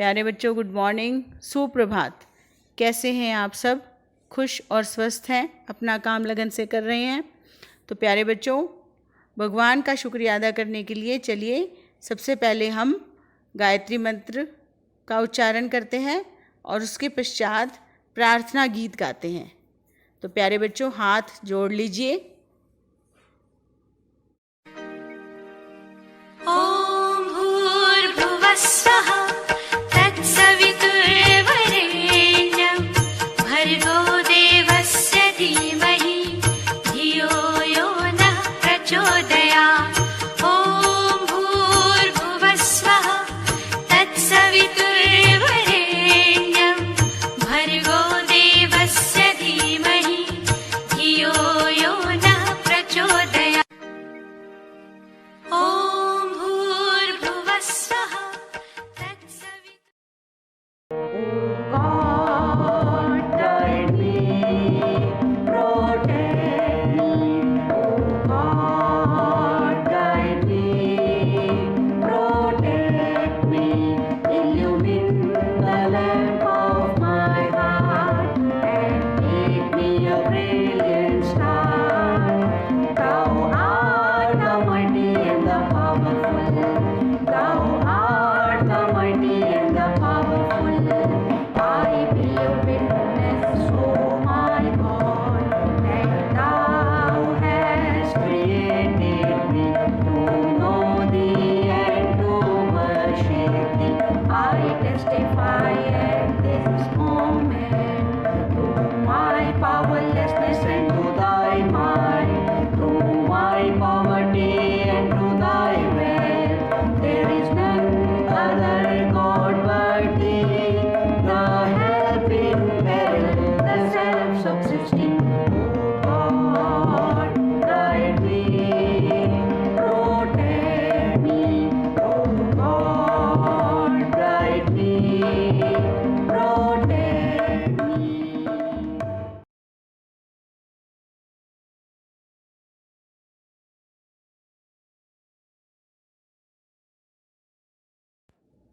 प्यारे बच्चों, good morning, सुप्रभात। कैसे हैं आप सब? खुश और स्वस्थ हैं? अपना काम लगन से कर रहे हैं? तो प्यारे बच्चों, भगवान का शुक्रिया अदा करने के लिए चलिए सबसे पहले हम गायत्री मंत्र का उच्चारण करते हैं और उसके पश्चात प्रार्थना गीत गाते हैं। तो प्यारे बच्चों, हाथ जोड़ लीजिए। ॐ भूर्भुवः स्वः तत्सवितुर्वरेण्यं भर्गो देवस्य धीमहि धियो यो नः प्रचोदयात्। ॐ भूर्भुवः स्वः तत्सवितुर्वरेण्यं भर्गो देवस्य धीमहि धियो यो नः प्रचोदयात्। ॐ भूर्भुवः स्वः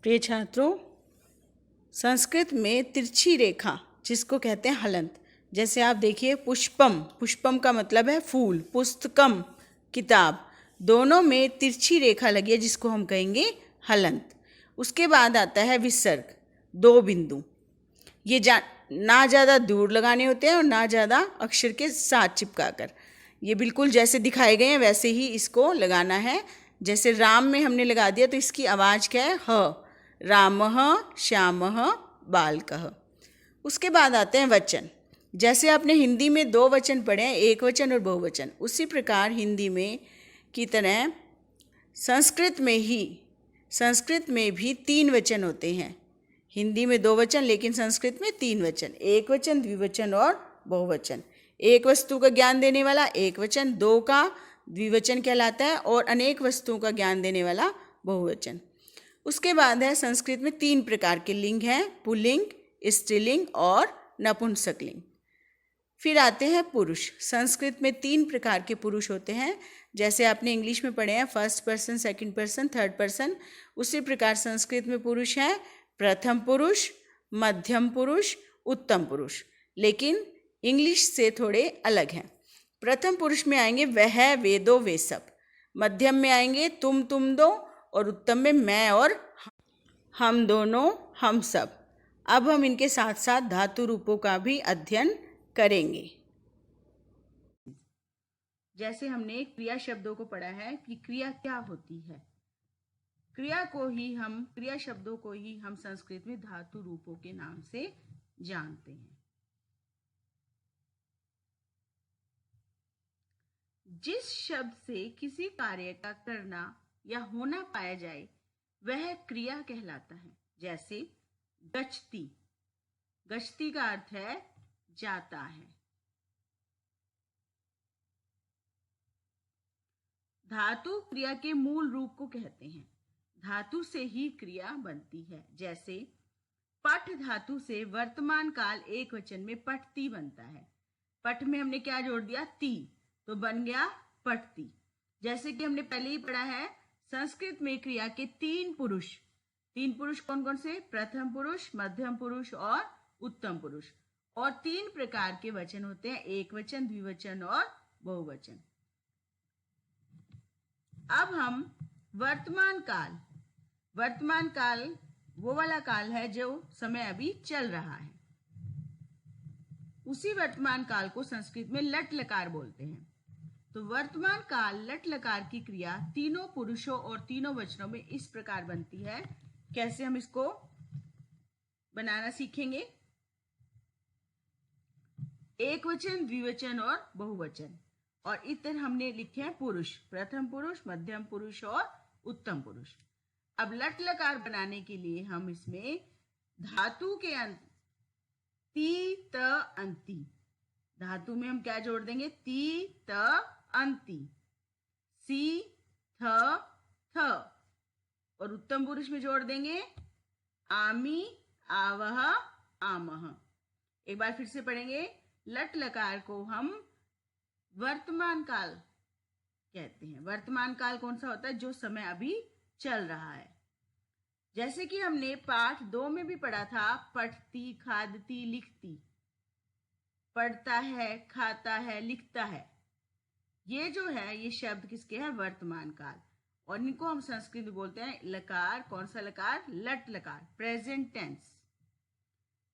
प्रिय छात्रों, संस्कृत में तिरछी रेखा जिसको कहते हैं हलंत, जैसे आप देखिए पुष्पम, पुष्पम का मतलब है फूल, पुस्तकम किताब, दोनों में तिरछी रेखा लगी है जिसको हम कहेंगे हलंत। उसके बाद आता है विसर्ग, दो बिंदु। ये ना ज़्यादा दूर लगाने होते हैं और ना ज़्यादा अक्षर के साथ चिपका कर। ये बिल्कुल जैसे दिखाए गए हैं वैसे ही इसको लगाना है। जैसे राम में हमने लगा दिया तो इसकी आवाज़ क्या है? ह। रामः श्यामः बालकः। उसके बाद आते हैं वचन। जैसे आपने हिंदी में दो वचन पढ़े हैं, एक वचन और बहुवचन, उसी प्रकार हिंदी में की तरह संस्कृत में भी तीन वचन होते हैं। हिंदी में दो वचन लेकिन संस्कृत में तीन वचन, एक वचन, द्विवचन और बहुवचन। एक वस्तु का ज्ञान देने वाला एक वचन, दो का द्विवचन कहलाता है और अनेक वस्तुओं का ज्ञान देने वाला बहुवचन। उसके बाद है संस्कृत में तीन प्रकार के लिंग हैं, पुल्लिंग, स्त्रीलिंग और नपुंसकलिंग। फिर आते हैं पुरुष। संस्कृत में तीन प्रकार के पुरुष होते हैं, जैसे आपने इंग्लिश में पढ़े हैं first person, second person, third person. उसी प्रकार संस्कृत में पुरुष हैं प्रथम पुरुष, मध्यम पुरुष, उत्तम पुरुष, लेकिन इंग्लिश से थोड़े अलग हैं। प्रथम पुरुष में आएंगे वह, वे, दो, वे सब। मध्यम में आएंगे तुम दो, और उत्तम में मैं और हम दोनों, हम सब। अब हम इनके साथ साथ धातु रूपों का भी अध्ययन करेंगे। जैसे हमने क्रिया शब्दों को पढ़ा है कि क्रिया क्या होती है, क्रिया शब्दों को ही हम संस्कृत में धातु रूपों के नाम से जानते हैं। जिस शब्द से किसी कार्य का करना या होना पाया जाए वह क्रिया कहलाता है। जैसे गच्छति, गच्छति का अर्थ है जाता है। धातु क्रिया के मूल रूप को कहते हैं। धातु से ही क्रिया बनती है। जैसे पठ धातु से वर्तमान काल एक वचन में पठती बनता है। पठ में हमने क्या जोड़ दिया? ती, तो बन गया पठती। जैसे कि हमने पहले ही पढ़ा है, संस्कृत में क्रिया के तीन पुरुष, तीन पुरुष कौन कौन से? प्रथम पुरुष, मध्यम पुरुष और उत्तम पुरुष। और तीन प्रकार के वचन होते हैं, एक वचन, द्विवचन और बहुवचन। अब हम वर्तमान काल वो वाला काल है जो समय अभी चल रहा है। उसी वर्तमान काल को संस्कृत में लट लकार बोलते हैं। तो वर्तमान काल लट लकार की क्रिया तीनों पुरुषों और तीनों वचनों में इस प्रकार बनती है। कैसे हम इसको बनाना सीखेंगे? एक वचन, द्विवचन और बहुवचन। और इधर हमने लिखे हैं पुरुष, प्रथम पुरुष, मध्यम पुरुष और उत्तम पुरुष। अब लट लकार बनाने के लिए हम इसमें धातु के अंत ती त अंति, धातु में हम क्या जोड़ देंगे? ती त अंति, सी थ थ। और उत्तम पुरुष में जोड़ देंगे आमी आवह आमह। एक बार फिर से पढ़ेंगे। लट लकार को हम वर्तमान काल कहते हैं। वर्तमान काल कौन सा होता है? जो समय अभी चल रहा है। जैसे कि हमने पाठ 2 में भी पढ़ा था, पढ़ती, खादती, लिखती। पढ़ता है, खाता है, लिखता है। ये जो है ये शब्द किसके हैं? वर्तमान काल। और इनको हम संस्कृत में बोलते हैं लकार। कौन सा लकार? लट लकार, प्रेजेंट टेंस।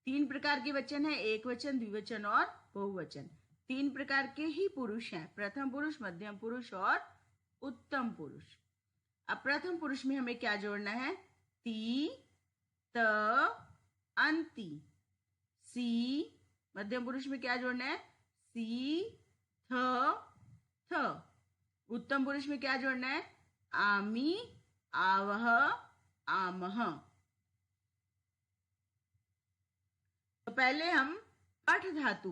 तीन प्रकार के वचन है, एक वचन, द्विवचन और बहुवचन। तीन प्रकार के ही पुरुष हैं, प्रथम पुरुष, मध्यम पुरुष और उत्तम पुरुष। अब प्रथम पुरुष में हमें क्या जोड़ना है? ती त अंति, सी। मध्यम पुरुष में क्या जोड़ना है? सी थ थ। उत्तम पुरुष में क्या जोड़ना है? आमी आवह आमह। तो पहले हम पठ धातु,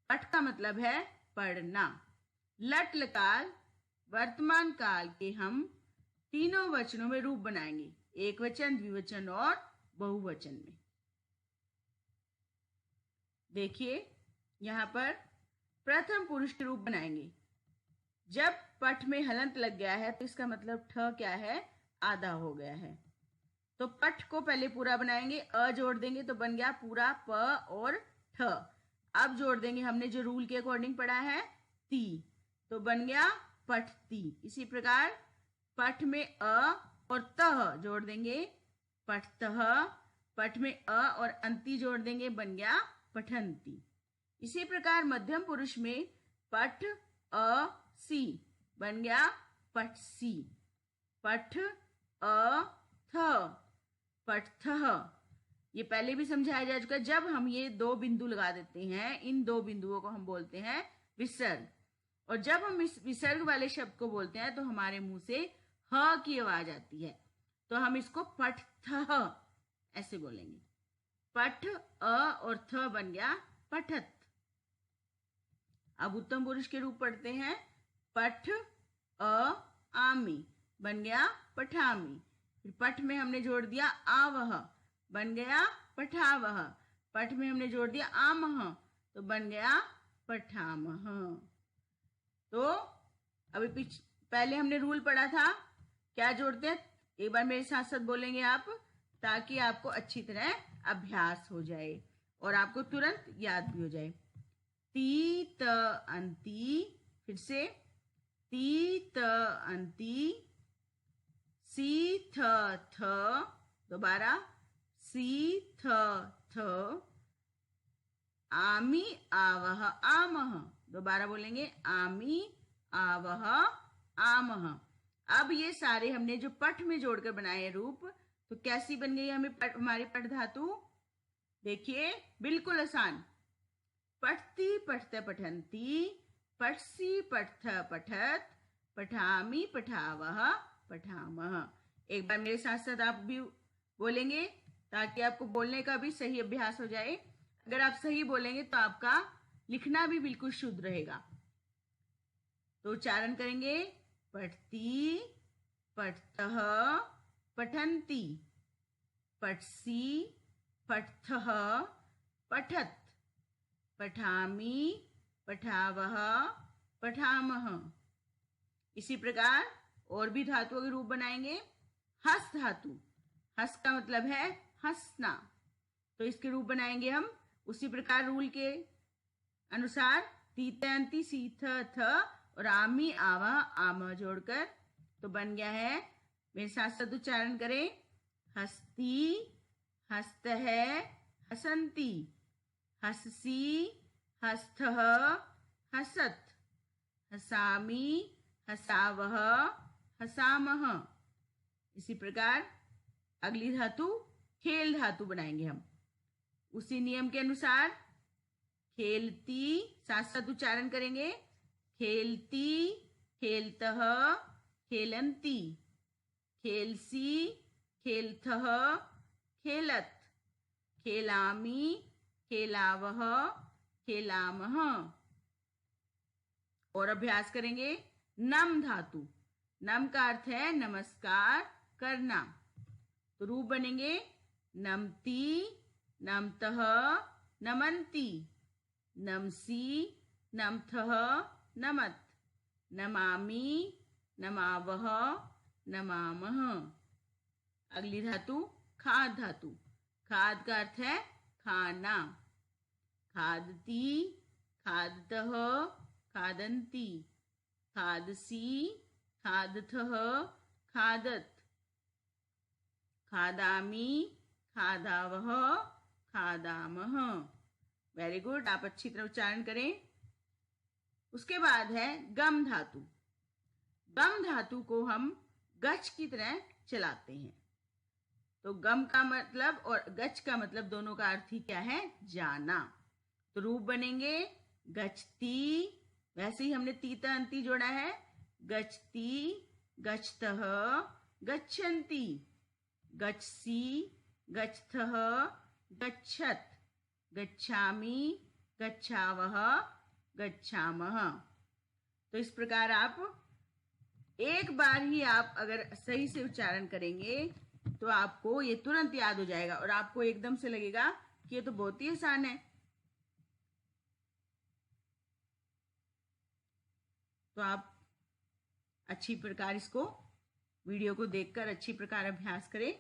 पठ का मतलब है पढ़ना। लट लकार वर्तमान काल के हम तीनों वचनों में रूप बनाएंगे, एक वचन, द्विवचन और बहुवचन में। देखिए यहां पर प्रथम पुरुष के रूप बनाएंगे। जब पठ में हलंत लग गया है तो इसका मतलब ठ क्या है? आधा हो गया है। तो पठ को पहले पूरा बनाएंगे, अ जोड़ देंगे तो बन गया पूरा प और ठ। अब जोड़ देंगे, हमने जो रूल के अकॉर्डिंग पढ़ा है, ती, तो बन गया पठती। इसी प्रकार पठ में अ और तह जोड़ देंगे, पठतह। पठ में अ और अंति जोड़ देंगे, बन गया पठंती। इसी प्रकार मध्यम पुरुष में पठ अ सी बन गया पठसी। पठ अ थ पठथह। ये पहले भी समझाया जा चुका है। जब हम ये दो बिंदु लगा देते हैं, इन दो बिंदुओं को हम बोलते हैं विसर्ग। और जब हम इस विसर्ग वाले शब्द को बोलते हैं तो हमारे मुंह से ह की आवाज आती है, तो हम इसको पठथह ऐसे बोलेंगे। पठ अ और थ बन गया पठत। अब उत्तम पुरुष के रूप पढ़ते हैं। पठ अ आमी बन गया पठामी। फिर पठ में हमने जोड़ दिया आवह, बन गया पठावह। पठ में हमने जोड़ दिया आमह, तो बन गया पठामह। तो अभी पहले हमने रूल पढ़ा था, क्या जोड़ते हैं? एक बार मेरे साथ साथ बोलेंगे आप, ताकि आपको अच्छी तरह अभ्यास हो जाए और आपको तुरंत याद भी हो जाए। ती त अंति, फिर से ती त अंति, सी थ थ, दोबारा सी थ थ, आमी आवह आमह, दोबारा बोलेंगे आमी आवह आमह। अब ये सारे हमने जो पठ में जोड़कर बनाए हैं रूप, तो कैसी बन गई हमारी पठ धातु? देखिए बिल्कुल आसान। पठती पठत पठंती, पठसी पठथ पठत, पठामी पठावह पठामह। एक बार मेरे साथ साथ आप भी बोलेंगे ताकि आपको बोलने का भी सही अभ्यास हो जाए। अगर आप सही बोलेंगे तो आपका लिखना भी बिल्कुल शुद्ध रहेगा। तो उच्चारण करेंगे, पठती पठतः पठंती, पठसी पठथः पठत, पठामी पठावह पठामह। इसी प्रकार और भी धातुओं के रूप बनाएंगे। हस धातु, हस का मतलब है हंसना, तो इसके रूप बनाएंगे हम उसी प्रकार रूल के अनुसार तीतंती सीथ थ और आमी आवा आम जोड़कर, तो बन गया है, मेरे साथ साथ उच्चारण करें, हस्ती हस्त है हसंती, हससी हस्थः हसत, हसामी हसावह हसामह। इसी प्रकार अगली धातु खेल धातु बनाएंगे हम उसी नियम के अनुसार। खेलती, साथ साथ उच्चारण करेंगे, खेलती खेलतः खेलंती, खेलसी खेलथः खेलत, खेलामी खेलावह खेलामह। और अभ्यास करेंगे नम धातु। नम का अर्थ है नमस्कार करना, तो रूप बनेंगे नमती नमतः नमंती, नमसी नमथः नमत, नमामि नमावह नमामह। अगली धातु खाद धातु। खाद का अर्थ है खाना, खादती खादतः खादंती, खादसी खादथः खादत, खादामी खादावह खादामह। वेरी गुड, आप अच्छी तरह उच्चारण करें। उसके बाद है गम धातु। गम धातु को हम गच की तरह चलाते हैं, तो गम का मतलब और गच का मतलब दोनों का अर्थ ही क्या है, जाना। तो रूप बनेंगे गचती, वैसे ही हमने तीता अंती जोड़ा है, गचती गच्छतः गच्छन्ति, गच्छसी गच्छथः गच्छत, गच्छामि गच्छावह गच्छामः। तो इस प्रकार आप एक बार ही आप अगर सही से उच्चारण करेंगे तो आपको ये तुरंत याद हो जाएगा और आपको एकदम से लगेगा कि ये तो बहुत ही आसान है। तो आप अच्छी प्रकार इसको वीडियो को देखकर अच्छी प्रकार अभ्यास करें।